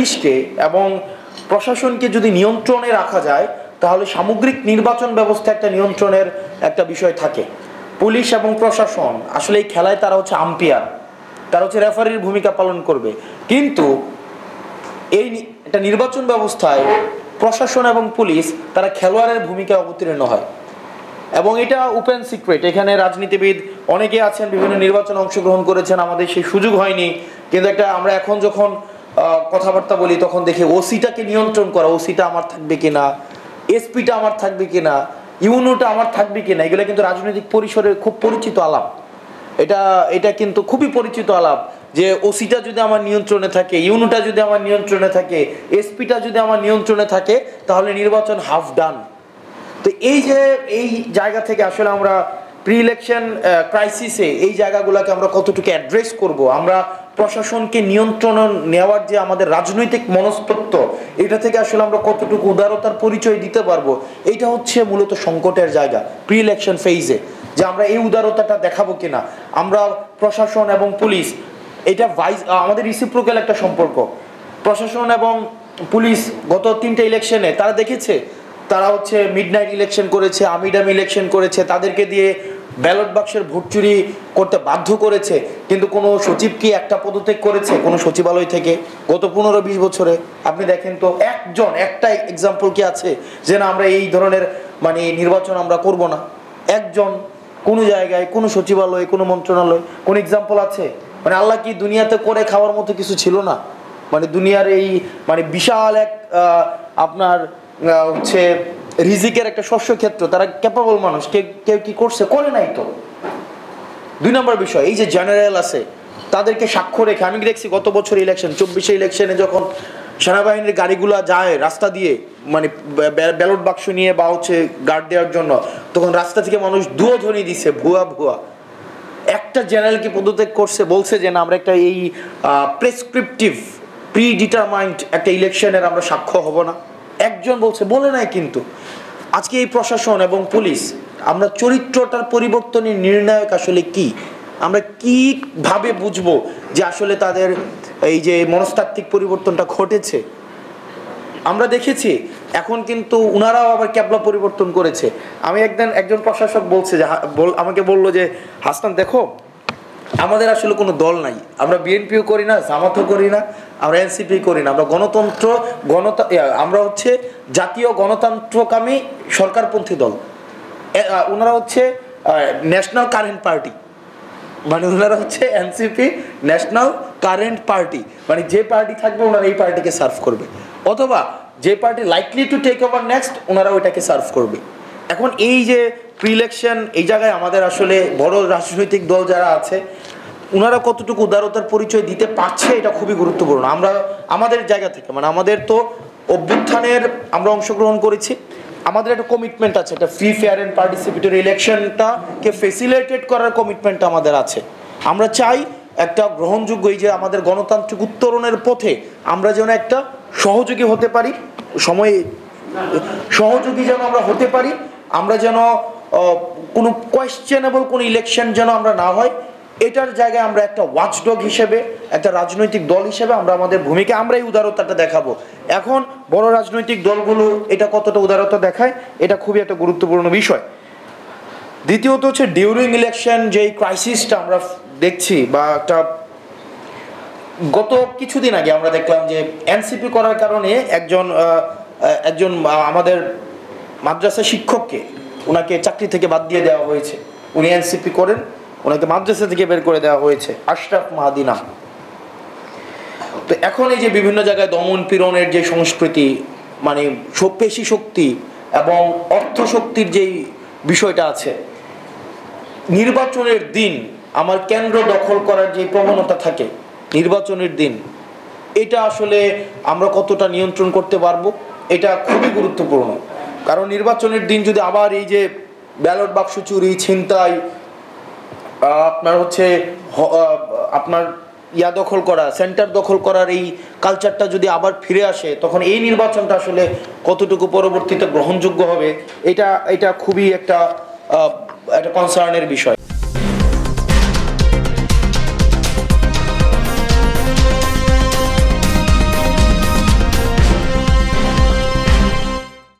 পুলিশকে এবং প্রশাসনকে যদি নিয়ন্ত্রণে রাখা যায় তাহলে সামগ্রিক নির্বাচন ব্যবস্থা একটা নিয়ন্ত্রণের একটা বিষয় থাকে। পুলিশ এবং প্রশাসন আসলে এই খেলায় তারা হচ্ছে আম্পায়ার, তারা হচ্ছে রেফারির ভূমিকা পালন করবে। কিন্তু এই একটা নির্বাচন ব্যবস্থায় প্রশাসন এবং পুলিশ তারা খেলোয়াড়ের ভূমিকায় অবতীর্ণ হয় এবং এটা ওপেন সিক্রেট। এখানে রাজনীতিবিদ অনেকে আছেন, বিভিন্ন নির্বাচনে অংশগ্রহণ করেছেন, আমাদের সেই সুযোগ হয়নি। কিন্তু একটা আমরা এখন যখন কথাবার্তা বলি তখন দেখি ওসিটাকে নিয়ন্ত্রণ করা, ওসিটা আমার থাকবে কিনা, এসপিটা আমার থাকবে কিনা, ইউনোটা আমার থাকবে কিনা, এগুলো কিন্তু রাজনৈতিক পরিসরের খুব পরিচিত আলাপ। এটা কিন্তু খুবই পরিচিত আলাপ যে ওসিটা যদি আমার নিয়ন্ত্রণে থাকে, ইউনোটা যদি আমার নিয়ন্ত্রণে থাকে, এসপিটা যদি আমার নিয়ন্ত্রণে থাকে, তাহলে নির্বাচন হাফ ডান। তো এই যে এই জায়গা থেকে আসলে আমরা প্রি ইলেকশন ক্রাইসিসে এই জায়গাগুলোকে আমরা কতটুকু অ্যাড্রেস করব, আমরা প্রশাসনকে নিয়ন্ত্রণ নেওয়ার যে আমাদের রাজনৈতিক মনস্তত্ত্ব, এটা থেকে আসলে আমরা কতটুকু উদারতার পরিচয় দিতে পারবো, এইটা হচ্ছে মূলত সংকটের জায়গা প্রি ইলেকশন ফেজে, যে আমরা এই উদারতাটা দেখাবো কিনা। আমরা প্রশাসন এবং পুলিশ এটা আমাদের রিসিপ্রোকাল একটা সম্পর্ক। প্রশাসন এবং পুলিশ গত 3টে ইলেকশনে তারা দেখেছে, তারা হচ্ছে মিডনাইট ইলেকশন করেছে, আমিডামি ইলেকশন করেছে, তাদেরকে দিয়ে ব্যালট বাক্সের ভোট চুরি করতে বাধ্য করেছে। কিন্তু কোনো সচিব কি একটা পদত্যাগ করেছে কোনো সচিবালয় থেকে গত 15-20 বছরে? আপনি দেখেন তো একটা এক্সাম্পল কি আছে যে না আমরা এই ধরনের মানে নির্বাচন আমরা করব না? একজন কোনো জায়গায়, কোনো সচিবালয়, কোনো মন্ত্রণালয়, কোন এক্সাম্পল আছে? মানে আল্লাহ কি দুনিয়াতে করে খাওয়ার মতো কিছু ছিল না? মানে দুনিয়ার এই মানে বিশাল এক আপনার হচ্ছে রিজিকের একটা শস্য ক্ষেত্র, তারা ক্যাপাবল মানুষ, কেউ কি করছে? করে নাই তো। 2 নম্বর বিষয়, এই যে জেনারেল আছে তাদেরকে সাক্ষ্য রেখে, আমি দেখছি গত বছর ইলেকশন 24 ইলেকশনে যখন সেনাবাহিনীর গাড়িগুলা যায় রাস্তা দিয়ে মানে ব্যালট বাক্স নিয়ে বা হচ্ছে গার্ড দেওয়ার জন্য, তখন রাস্তা থেকে মানুষ দুয়োধ্বনি দিছে ভুয়া ভুয়া। একটা জেনারেলকে পদত্যাগ করছে, বলছে যে না আমরা একটা এই প্রেসক্রিপটিভ প্রি ডিটারমাইন্ড একটা ইলেকশনের আমরা সাক্ষ্য হব না। একজন বলছে, বলে নাই। কিন্তু আজকে এই প্রশাসন এবং পুলিশ, আমরা চরিত্রটার পরিবর্তনের নির্ণায়ক আসলে কি? আমরা কিভাবে বুঝবো যে আসলে তাদের এই যে মনস্তাত্ত্বিক পরিবর্তনটা ঘটেছে? আমরা দেখেছি এখন কিন্তু উনারাও আবার ক্যাবলা পরিবর্তন করেছে। আমি একজন প্রশাসক বলছে যে আমাকে বললো যে হাসান দেখো, আমাদের আসলে কোনো দল নাই, আমরা বিএনপিও করি না, জামাতও করি না, আমরা এনসিপি করি না, আমরা আমরা হচ্ছে জাতীয় গণতন্ত্রকামী সরকারপন্থী দল। ওনারা হচ্ছে ন্যাশনাল কারেন্ট পার্টি, মানে ওনারা হচ্ছে এনসিপি ন্যাশনাল কারেন্ট পার্টি, মানে যে পার্টি থাকবে ওনারা এই পার্টিকে সার্ভ করবে, অথবা যে party likely to take over next ওনারা ওইটাকে সার্ভ করবে। এখন এই যে প্রি ইলেকশন, এই জায়গায় আমাদের আসলে বড় রাজনৈতিক দল যারা আছে ওনারা কতটুকু উদারতার পরিচয় দিতে পারছে, এটা খুবই গুরুত্বপূর্ণ। আমরা আমাদের জায়গা থেকে মানে আমাদের তো অভ্যুত্থানের আমরা অংশগ্রহণ করেছি, আমাদের একটা কমিটমেন্ট আছে, একটা ফ্রি ফেয়ার অ্যান্ড পার্টিসিপেটরি ইলেকশনটাকে ফেসিলিটেট করার কমিটমেন্ট আমাদের আছে। আমরা চাই একটা গ্রহণযোগ্য, এই যে আমাদের গণতান্ত্রিক উত্তরণের পথে আমরা যেন একটা সহযোগী হতে পারি, সহযোগী যেন আমরা হতে পারি, আমরা যেন কোনো কোয়েশ্চেনেবল কোনো ইলেকশন যেন আমরা না হয়, এটার জায়গায় আমরা একটা ওয়াচডগ হিসেবে, একটা রাজনৈতিক দল হিসেবে আমরা আমাদের ভূমিকা, আমরা এই উদারতাটা দেখাবো। এখন বড় রাজনৈতিক দলগুলো এটা কতটা উদারতা দেখায়, এটা খুবই একটা গুরুত্বপূর্ণ বিষয়। দ্বিতীয়ত হচ্ছে ডিউরিং ইলেকশন যে ক্রাইসিসটা আমরা দেখছি, বা একটা গত কিছুদিন আগে আমরা দেখলাম যে এনসিপি করার কারণে একজন আমাদের মাদ্রাসা শিক্ষককে ওনাকে চাকরি থেকে বাদ দিয়ে দেওয়া হয়েছে। উনি এনসিপি করেন, ওনাকে মাদ্রাসা থেকে বের করে দেওয়া হয়েছে, আশরাফ মাহাদি নাম। তো এখন এই যে বিভিন্ন জায়গায় দমন পীড়নের যে সংস্কৃতি, মানে পেশি শক্তি এবং অর্থ শক্তির যেই বিষয়টা আছে, নির্বাচনের দিন আমার কেন্দ্র দখল করার যে প্রবণতা থাকে নির্বাচনের দিন, এটা আসলে আমরা কতটা নিয়ন্ত্রণ করতে পারবো, এটা খুবই গুরুত্বপূর্ণ। কারণ নির্বাচনের দিন যদি আবার এই যে ব্যালট বাক্স চুরি, ছিনতাই, আপনার হচ্ছে আপনার দখল করা, সেন্টার দখল করার এই কালচারটা যদি আবার ফিরে আসে, তখন এই নির্বাচনটা আসলে কতটুকু পরবর্তীতে গ্রহণযোগ্য হবে, এটা খুবই একটা কনসার্নের বিষয়।